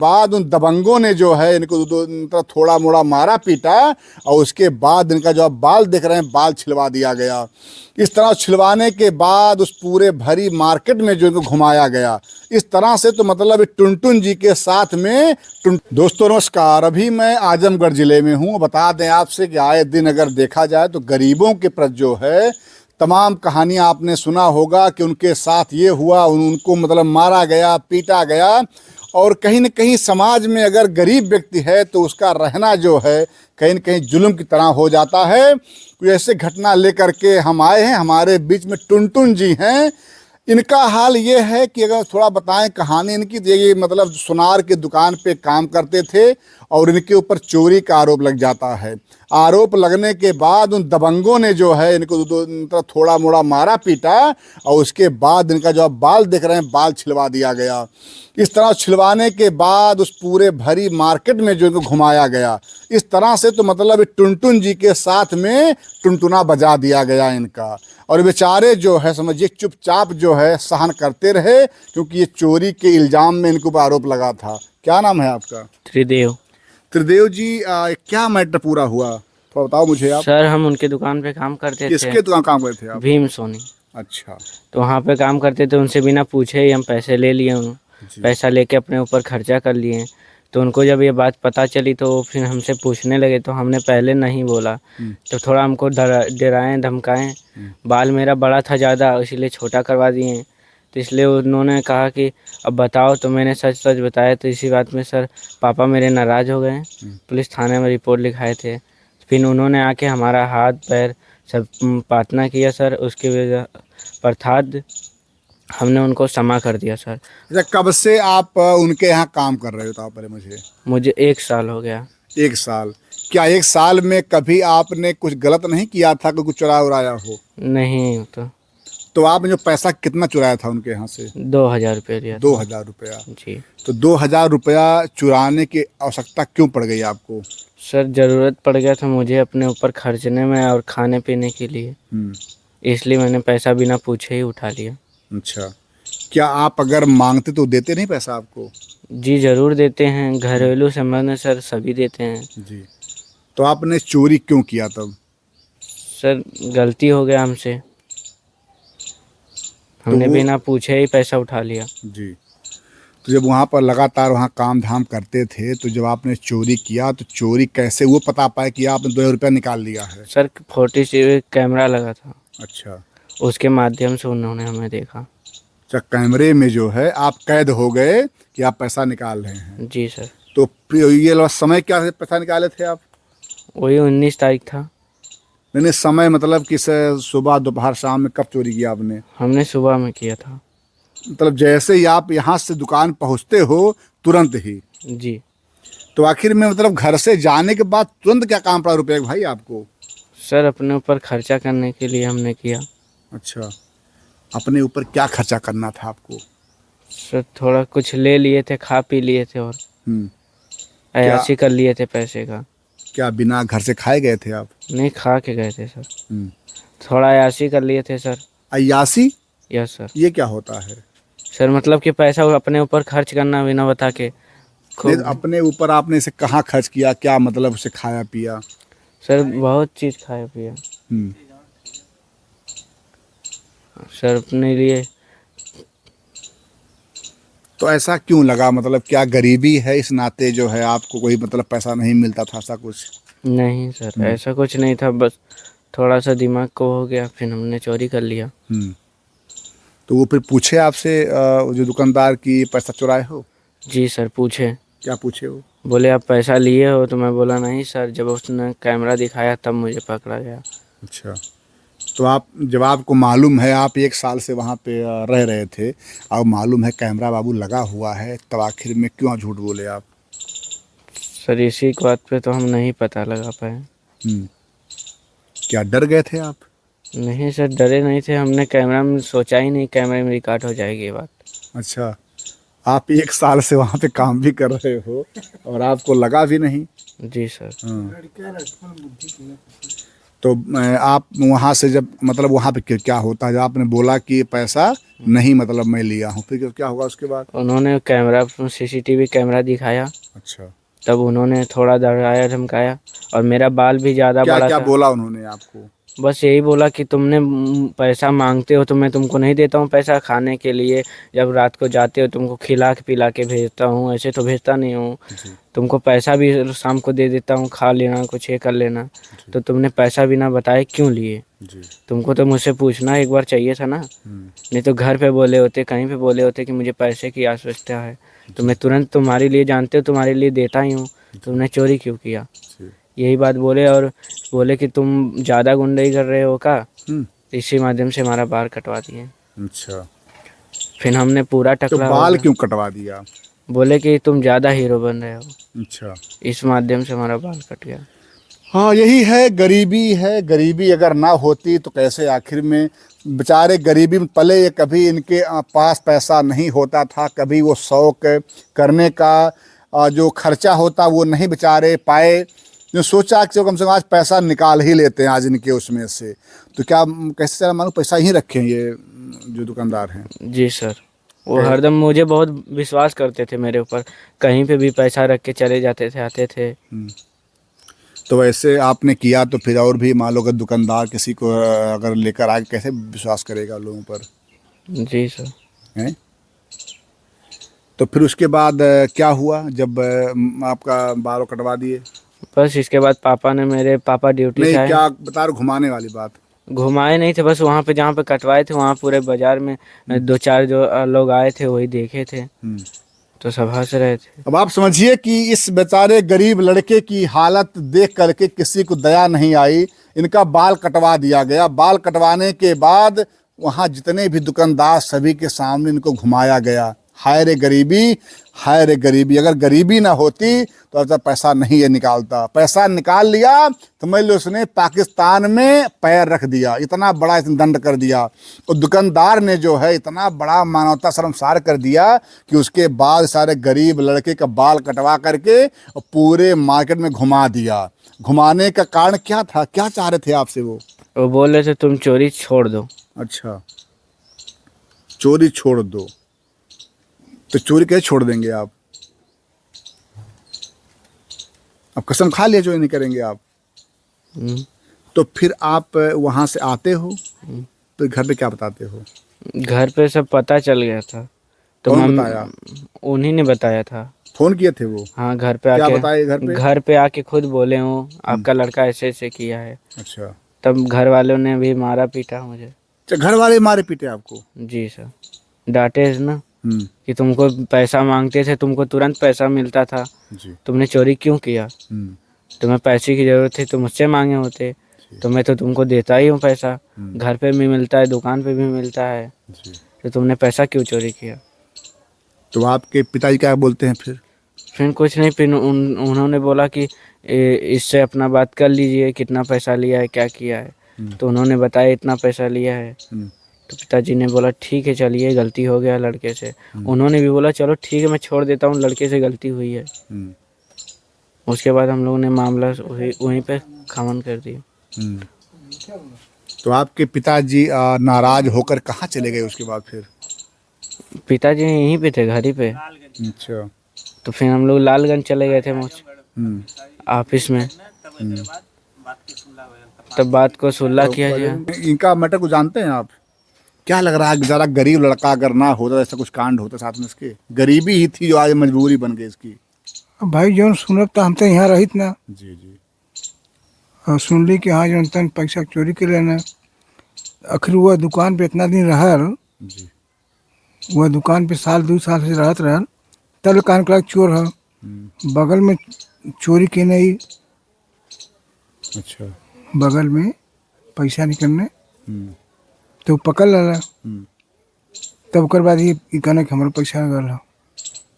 बाद उन दबंगों ने जो है इनको मतलब थोड़ा मोड़ा मारा पीटा और उसके बाद इनका जो आप बाल देख रहे हैं बाल छिलवा दिया गया। इस तरह छिलवाने के बाद उस पूरे भरी मार्केट में जो इनको घुमाया गया इस तरह से, तो मतलब टुनटुन जी के साथ में दोस्तों नमस्कार, अभी मैं आजमगढ़ ज़िले में हूँ। बता दें आपसे कि आए दिन अगर देखा जाए तो गरीबों के प्रति जो है तमाम कहानियाँ आपने सुना होगा कि उनके साथ ये हुआ, उनको मतलब मारा गया, पीटा गया। और कहीं न कहीं समाज में अगर गरीब व्यक्ति है तो उसका रहना जो है कहीं न कहीं जुल्म की तरह हो जाता है। कोई ऐसे घटना लेकर के हम आए हैं, हमारे बीच में टुनटुन जी हैं। इनका हाल ये है कि अगर थोड़ा बताएं कहानी इनकी, ये मतलब सुनार की दुकान पे काम करते थे और इनके ऊपर चोरी का आरोप लग जाता है। आरोप लगने के बाद उन दबंगों ने जो है इनको मतलब थोड़ा मोड़ा मारा पीटा और उसके बाद इनका जो आप बाल देख रहे हैं बाल छिलवा दिया गया। इस तरह छिलवाने के बाद उस पूरे भरी मार्केट में जो इनको घुमाया गया इस तरह से, तो मतलब टुनटुन जी के साथ में टुनटुना बजा दिया गया इनका। और बेचारे जो है समझिए चुपचाप जो है सहन करते रहे, क्योंकि ये चोरी के इल्ज़ाम में इनको आरोप लगा था। क्या नाम है आपका? त्रिदेव। त्रिदेव जी, क्या मैटर पूरा हुआ थोड़ा बताओ मुझे आप। सर हम उनके दुकान पे काम करते थे। किसके दुकान काम करते थे आप? भीम सोनी। अच्छा तो वहाँ पे काम करते थे, उनसे बिना पूछे ही हम पैसे ले लिए। जी। पैसा लेके अपने ऊपर खर्चा कर लिए। तो उनको जब ये बात पता चली तो वो फिर हमसे पूछने लगे, तो हमने पहले नहीं बोला। तो थोड़ा हमको डराएं धमकाएं। बाल मेरा बड़ा था ज़्यादा, इसीलिए छोटा करवा दिए। तो इसलिए उन्होंने कहा कि अब बताओ, तो मैंने सच सच बताया। तो इसी बात में सर पापा मेरे नाराज़ हो गए। पुलिस थाने में रिपोर्ट लिखाए थे। फिर उन्होंने आके हमारा हाथ पैर सब पाटना किया सर। उसकी वजह प्रथाद हमने उनको क्षमा कर दिया सर। अच्छा, कब से आप उनके यहाँ काम कर रहे हो? तो आप पहले मुझे 1 साल हो गया। 1 साल। क्या 1 साल में कभी आपने कुछ गलत नहीं किया था कि कुछ चुरा उराया हो? नहीं तो आपने जो पैसा कितना चुराया था उनके यहाँ से? 2000 रुपये लिया था। 2000 रुपया। जी तो 2000 रुपया चुराने की आवश्यकता क्यों पड़ गई आपको? सर, ज़रूरत पड़ गया था मुझे अपने ऊपर खर्चने में और खाने पीने के लिए। इसलिए मैंने पैसा बिना पूछे ही उठा लिया। अच्छा, क्या आप अगर मांगते तो देते नहीं पैसा आपको? जी ज़रूर देते हैं, घरेलू संबंध में सर सभी देते हैं। जी। तो आपने चोरी क्यों किया तब? सर गलती हो गया हमसे, हमने बिना पूछे ही पैसा उठा लिया। जी। तो जब वहाँ पर लगातार वहाँ काम धाम करते थे तो जब आपने चोरी किया तो चोरी कैसे वो पता पाया कि आपने 2000 रुपया निकाल लिया है? सर 40 कैमरा लगा था, अच्छा। उसके माध्यम से उन्होंने हमें देखा। अच्छा, कैमरे में जो है आप कैद हो गए कि आप पैसा निकाल रहे हैं। जी सर। तो फिर ये समय क्या है पैसा निकाले थे आप? वही 19 तारीख था। मैंने समय मतलब कि सुबह दोपहर शाम में कब चोरी किया आपने? हमने सुबह में किया था। मतलब जैसे ही आप यहाँ से दुकान पहुँचते हो तुरंत ही? जी। तो आखिर में मतलब घर से जाने के बाद तुरंत क्या काम पड़ा रुपये भाई आपको? सर अपने ऊपर खर्चा करने के लिए हमने किया। अच्छा, अपने ऊपर क्या खर्चा करना था आपको? सर थोड़ा कुछ ले लिए थे, खा पी लिए थे और अय्याशी कर लिए थे पैसे का। क्या बिना घर से खाए गए थे आप? नहीं, खा के गए थे सर। थोड़ा अय्याशी कर लिए थे सर। अय्याशी? Yes sir. ये क्या होता है? सर मतलब कि पैसा अपने ऊपर खर्च करना बिना बता के नहीं, अपने ऊपर आपने इसे कहाँ खर्च किया, क्या मतलब उसे खाया पिया? सर बहुत चीज़ खाया पिया सर अपने लिए। तो ऐसा क्यों लगा, मतलब क्या गरीबी है इस नाते जो है आपको कोई मतलब पैसा नहीं मिलता था, ऐसा कुछ? नहीं सर ऐसा कुछ नहीं था, बस थोड़ा सा दिमाग को हो गया, फिर हमने चोरी कर लिया। तो वो फिर पूछे आपसे जो दुकानदार की पैसा चुराए हो? जी सर पूछे। क्या पूछे वो? बोले आप पैसा लिए हो? तो मैं बोला नहीं सर। जब उसने कैमरा दिखाया तब मुझे पकड़ा गया। अच्छा, तो आप जब आपको मालूम है आप 1 साल से वहाँ पे रह रहे थे और मालूम है कैमरा बाबू लगा हुआ है, तब आखिर में क्यों झूठ बोले आप? सर इसी बात पे तो हम नहीं पता लगा पाए। क्या डर गए थे आप? नहीं सर डरे नहीं थे, हमने कैमरा में सोचा ही नहीं कैमरे में रिकॉर्ड हो जाएगी ये बात। अच्छा, आप 1 साल से वहाँ पे काम भी कर रहे हो और आपको लगा भी नहीं? जी सर। तो आप वहाँ से जब मतलब वहाँ पे क्या होता है, जब आपने बोला कि ये पैसा नहीं मतलब मैं लिया हूँ, फिर क्या हुआ उसके बाद? उन्होंने कैमरा सीसीटीवी कैमरा दिखाया, अच्छा, तब उन्होंने थोड़ा डराया धमकाया, और मेरा बाल भी ज़्यादा क्या बड़ा क्या था। बोला उन्होंने आपको? बस यही बोला कि तुमने पैसा मांगते हो तो मैं तुमको नहीं देता हूँ पैसा खाने के लिए, जब रात को जाते हो तुमको खिला के पिला के भेजता हूँ, ऐसे तो भेजता नहीं हूँ। जी तुमको पैसा भी शाम को दे देता हूँ, खा लेना, कुछ ये कर लेना, तो तुमने पैसा बिना बताए क्यों लिए? जी। तुमको तो मुझसे पूछना एक बार चाहिए था ना, नहीं तो घर पे बोले होते, कहीं पे बोले होते कि मुझे पैसे की आवश्यकता है, तो मैं तुरंत तुम्हारे लिए, जानते हो तुम्हारे लिए देता ही हूँ, तुमने चोरी क्यों किया? जी। यही बात बोले, और बोले कि तुम ज़्यादा गुंडई कर रहे हो का, तो इसी माध्यम से हमारा बाल कटवा दिए। अच्छा, फिर हमने पूरा तो टकला हो बाल गया। क्यों कटवा दिया? बोले कि तुम ज़्यादा हीरो बन रहे हो, अच्छा, इस माध्यम से हमारा बाल कट गया। हाँ यही है, गरीबी अगर ना होती तो कैसे आखिर में बेचारे गरीबी में पले, ये कभी इनके पास पैसा नहीं होता था, कभी वो शौक करने का जो खर्चा होता वो नहीं बेचारे पाए, जो सोचा कि कम से कम आज पैसा निकाल ही लेते हैं आज इनके उसमें से, तो क्या कैसे चला मानो पैसा ही रखें ये जो दुकानदार हैं? जी सर, वो हरदम मुझे बहुत विश्वास करते थे मेरे ऊपर, कहीं पे भी पैसा रख के चले जाते थे, आते थे। तो वैसे आपने किया तो फिर और भी मान लो अगर दुकानदार किसी को अगर लेकर आए, कैसे विश्वास करेगा लोगों पर? जी सर। हैं? तो फिर उसके बाद क्या हुआ जब आपका बाल कटवा दिए? बस इसके बाद पापा ने, मेरे पापा ड्यूटी से नहीं, आए, क्या बता रहे, घुमाने वाली बात? घुमाए नहीं थे, बस वहाँ पे जहाँ पे कटवाए थे वहाँ पूरे बाजार में दो चार जो लोग आए थे वही देखे थे, तो सब हंस रहे थे। अब आप समझिए कि इस बेचारे गरीब लड़के की हालत देख करके किसी को दया नहीं आई, इनका बाल कटवा दिया गया। बाल कटवाने के बाद वहाँ जितने भी दुकानदार सभी के सामने इनको घुमाया गया। हाय रे गरीबी, हाय रे गरीबी, अगर गरीबी ना होती तो ऐसा पैसा नहीं ये निकालता। पैसा निकाल लिया तो मान लो उसने पाकिस्तान में पैर रख दिया, इतना बड़ा इसने दंड कर दिया। और दुकानदार ने जो है इतना बड़ा मानवता शर्मसार कर दिया कि उसके बाद सारे गरीब लड़के का बाल कटवा करके और पूरे मार्केट में घुमा दिया। घुमाने का कारण क्या था, क्या चाह रहे थे आपसे वो? वो बोल रहे थे तुम चोरी छोड़ दो। अच्छा, चोरी छोड़ दो, तो चोरी कैसे छोड़ देंगे आप? अब कसम खा लिया चोरी नहीं करेंगे आप। तो फिर आप वहाँ से आते हो, फिर घर पे क्या बताते हो? घर पे सब पता चल गया था, तो कौन बताया? उन्हीं ने बताया था। फोन किए थे वो? हाँ, घर पे क्या आके, बताए घर पे? घर पे आके खुद बोले हो आपका लड़का ऐसे ऐसे किया है। अच्छा, तब घर वालों ने भी मारा पीटा मुझे। अच्छा, घर वाले मारे पीटे आपको? जी सर, डांटे ना कि तुमको पैसा मांगते थे, तुमको तुरंत पैसा मिलता था, जी। तुमने चोरी क्यों किया? तुम्हें पैसे की ज़रूरत थी तो मुझसे मांगे होते, तो मैं तो तुमको देता ही हूँ पैसा, घर पे भी मिलता है, दुकान पे भी मिलता है, जी। तो तुमने पैसा क्यों चोरी किया? तो आपके पिताजी क्या बोलते हैं फिर? फिर कुछ नहीं, फिर उन्होंने बोला कि इससे अपना बात कर लीजिए, कितना पैसा लिया है, क्या किया है। तो उन्होंने बताया इतना पैसा लिया है। तो पिताजी ने बोला ठीक है चलिए, गलती हो गया लड़के से। उन्होंने भी बोला चलो ठीक है मैं छोड़ देता हूँ, लड़के से गलती हुई है। उसके बाद हम लोगों ने मामला वहीं पे खमन कर दिया। तो आपके पिताजी नाराज होकर कहाँ चले गए उसके बाद फिर? पिताजी यहीं पे थे, घर ही पे। अच्छा। तो फिर हम लोग लालगंज चले गए थे ऑफिस में, तब बात को सुलह किया जाए। इनका मैटर को जानते हैं आप? क्या लग रहा है, बेचारा गरीब लड़का अगर ना होता ऐसा कुछ कांड होता साथ में इसके? गरीबी ही थी जो आज मजबूरी बन गई इसकी। भाई जौन सुनब तो हम तो यहाँ रहित ना, जी जी। और सुन ली कि हाँ जौन तन पैसा चोरी के लेना। आखिर वह दुकान पे इतना दिन रहल, जी। वह दुकान पे साल 2 साल से रहत रहल, तब कान कला चोर है, बगल में चोरी के नहीं। अच्छा। बगल में पैसा निकलने तो पकड़ ला, तब ओकर बाद ये कहना कि हमारा पैसा गल है।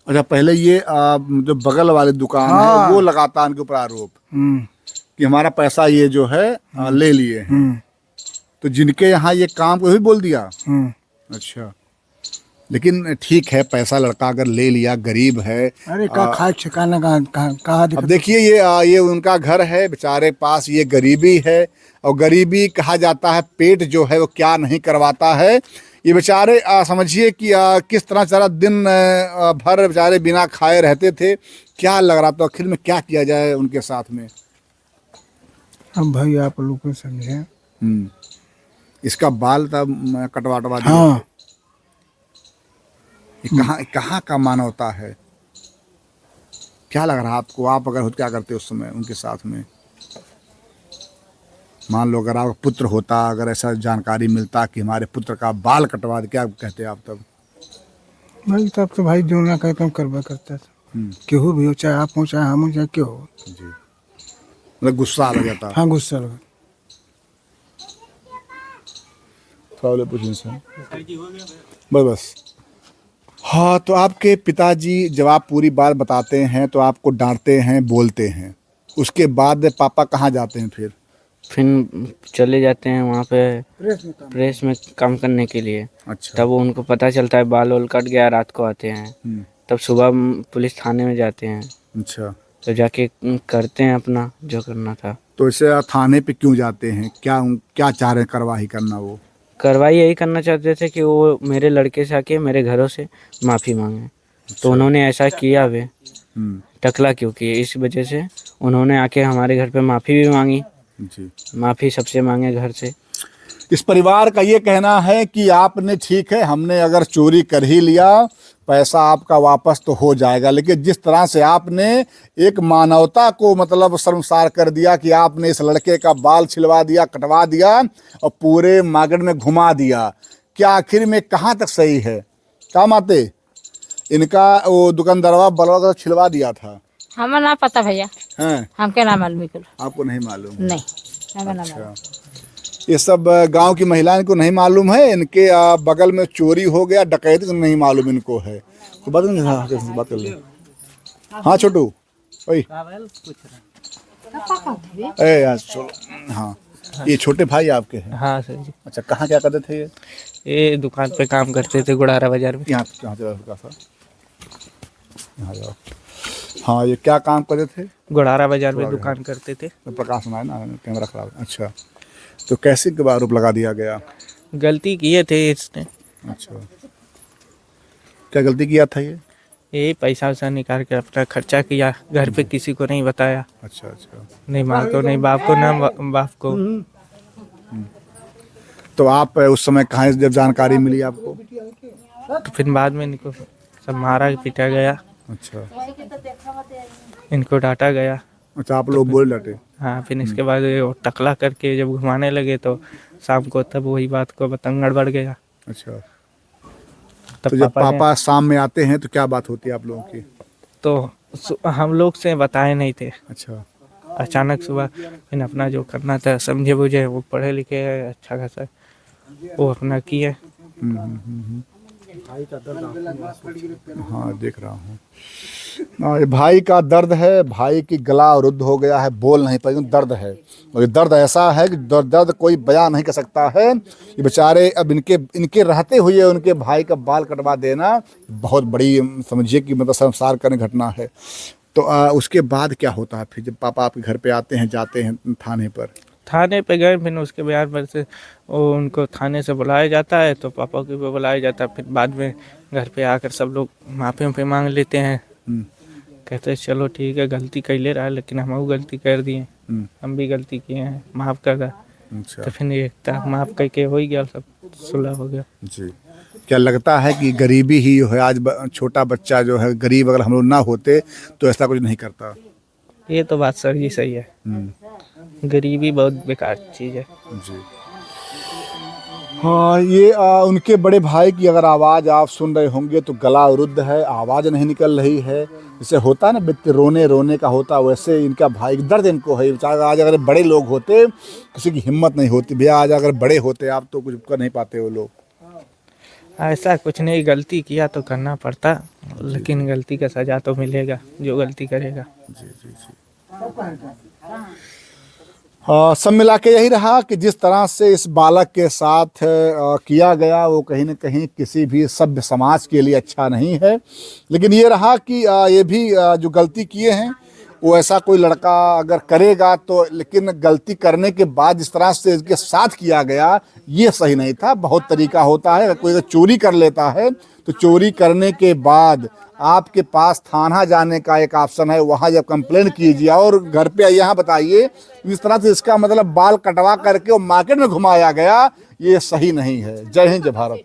अच्छा, पहले ये जो बगल वाली दुकान हाँ। है वो लगाता इनके ऊपर आरोप कि हमारा पैसा ये जो है ले लिए हैं। तो जिनके यहाँ ये काम को भी बोल दिया। अच्छा, लेकिन ठीक है, पैसा लड़का अगर ले लिया, गरीब है। अरे का खाए ठिकाना कहाँ अब देखिए ये उनका घर है, बेचारे पास ये गरीबी है। और गरीबी कहा जाता है, पेट जो है वो क्या नहीं करवाता है। ये बेचारे समझिए कि किस तरह सारा दिन भर बेचारे बिना खाए रहते थे। क्या लग रहा था आखिर में क्या किया जाए उनके साथ में? अब भाई आप लोग को समझे। इसका बाल तब कटवा दिया। हाँ, ये कहाँ का मानवता है? क्या लग रहा है आपको? आप अगर क्या करते उस समय उनके साथ में? मान लो अगर आपका पुत्र होता, अगर ऐसा जानकारी मिलता कि हमारे पुत्र का बाल कटवा दे, क्या कहते आप तब? भाई तब तो भाई जो ना कहता हूँ करवा करता था। केहू भी हो, चाहे आप हो चाहे हम हो चाहे क्यों हो। जी, मतलब गुस्सा आ जाता। हाँ, गुस्सा लगा। थोड़ा पूछें सर, बस। हाँ, तो आपके पिताजी जब आप पूरी बात बताते हैं तो आपको डांटते हैं, बोलते हैं, उसके बाद पापा कहाँ जाते हैं फिर? फिर चले जाते हैं वहाँ पे प्रेस में काम करने के लिए। अच्छा। तब उनको पता चलता है बाल वाल कट गया, रात को आते हैं। तब सुबह पुलिस थाने में जाते हैं, अच्छा, तो जाके करते हैं अपना जो करना था। तो इसे थाने पे क्यों जाते हैं? क्या चाह रहे हैं कार्रवाई करना? वो कार्रवाई यही करना चाहते थे कि वो मेरे लड़के से आके मेरे घरों से माफ़ी मांगे। तो उन्होंने ऐसा किया वे टकला क्यों किए, इस वजह से उन्होंने आके हमारे घर पे माफ़ी भी मांगी। जी, माफ़ी सबसे मांगे घर से। इस परिवार का ये कहना है कि आपने, ठीक है, हमने अगर चोरी कर ही लिया, पैसा आपका वापस तो हो जाएगा, लेकिन जिस तरह से आपने एक मानवता को मतलब शर्मसार कर दिया कि आपने इस लड़के का बाल छिलवा दिया, कटवा दिया और पूरे मार्केट में घुमा दिया, क्या आखिर में कहाँ तक सही है? काम आते इनका वो दुकानदारवा बलवा छिलवा दिया था। हमें ना पता भैया, हैं? हमके ना मालूम कुल। आपको नहीं मालूम? नहीं, हमें ना मालूम। ये सब गांव की महिलाएं को नहीं मालूम है। इनके बगल में चोरी हो गया, डकैती को नहीं मालूम इनको है। तो बात कर ले। हाँ छोटू, ओए ए यार चलो। हाँ, ये छोटे भाई आपके हैं? हाँ सर जी। अच्छा, कहाँ क्या करते थे ये दुकान पे काम करते थे गुड़ारा बाजार में। यहाँ जाओ। हाँ, ये क्या काम करते थे? गुड़ारा बाजार में दुकान करते थे। तो प्रकाश में है ना, कैमरा खराब है। अच्छा, तो कैसे के आरोप लगा दिया गया? गलती किए थे इसने। अच्छा, क्या गलती किया था ये? यही पैसा वैसा निकाल के अपना खर्चा किया, घर पे किसी को नहीं बताया। अच्छा अच्छा। नहीं माँ को, नहीं बाप को, ना बाप को। तो आप उस समय कहाँ, जब जानकारी मिली आपको? तो फिर बाद में इनको सब मारा पीटा गया। अच्छा इनको डांटा गया। अच्छा, आप लोग बोल डटे? हाँ, फिर इसके बाद वो टकला करके जब घुमाने लगे तो शाम को तब वही बात को बतंगड़ बढ़ गया। अच्छा, तब तो जब पापा ने, पापा शाम में आते हैं तो क्या बात होती है आप लोगों की? तो हम लोग से बताए नहीं थे। अच्छा, अचानक सुबह फिर अपना जो करना था समझे बुझे, वो पढ़े लिखे है अच्छा खासा, वो अपना किए। हाँ देख रहा हूँ। ये भाई का दर्द है, भाई की गला रुद्ध हो गया है, बोल नहीं पाए, दर्द है। और ये दर्द ऐसा है कि दर्द कोई बयान नहीं कर सकता है। ये बेचारे अब इनके रहते हुए उनके भाई का बाल कटवा देना बहुत बड़ी, समझिए कि मतलब शर्मसार करने घटना है। तो उसके बाद क्या होता है फिर, जब पापा आपके घर पे आते हैं, जाते हैं थाने पर? थाने पे गए, फिर उसके बयान पर से वो उनको थाने से बुलाया जाता है, तो पापा को भी बुलाया जाता है। फिर बाद में घर पे आकर सब लोग माफ़ी मांग लेते हैं। कहते हैं चलो ठीक है, गलती कर ले रहा है, लेकिन हम वो गलती कर दिए, हम भी गलती किए हैं, माफ़ कर दा। अच्छा, तो फिर एक माफ़ करके हो ही गया, सब सुलह हो गया। जी। क्या लगता है कि गरीबी ही है आज छोटा बच्चा जो है गरीब, अगर हम लोग ना होते तो ऐसा कुछ नहीं करता? ये तो बात सर जी सही है। गरीबी बहुत बेकार चीज़ है जी। हाँ, ये उनके बड़े भाई की अगर आवाज़ आप सुन रहे होंगे तो गला रुद्ध है, आवाज़ नहीं निकल रही है। जैसे होता है ना व्यक्ति रोने रोने का होता, वैसे इनका भाई दर्द इनको है। बेचारा आज अगर बड़े लोग होते, किसी की हिम्मत नहीं होती भैया, आज अगर बड़े होते आप तो कुछ कर नहीं पाते वो लोग। ऐसा कुछ नहीं, गलती किया तो करना पड़ता, लेकिन गलती का सजा तो मिलेगा जो गलती करेगा। जी जी जी। सब मिला के यही रहा कि जिस तरह से इस बालक के साथ किया गया वो कहीं न कहीं किसी भी सभ्य समाज के लिए अच्छा नहीं है। लेकिन ये रहा कि ये भी जो गलती किए हैं वो ऐसा कोई लड़का अगर करेगा तो, लेकिन गलती करने के बाद जिस तरह से इसके साथ किया गया ये सही नहीं था। बहुत तरीका होता है, कोई अगर चोरी कर लेता है तो चोरी करने के बाद आपके पास थाना जाने का एक ऑप्शन है, वहाँ जब कंप्लेन कीजिए और घर पे यहाँ बताइए। इस तरह से इसका मतलब बाल कटवा करके वो मार्केट में घुमाया गया, ये सही नहीं है। जय हिंद, जय भारत।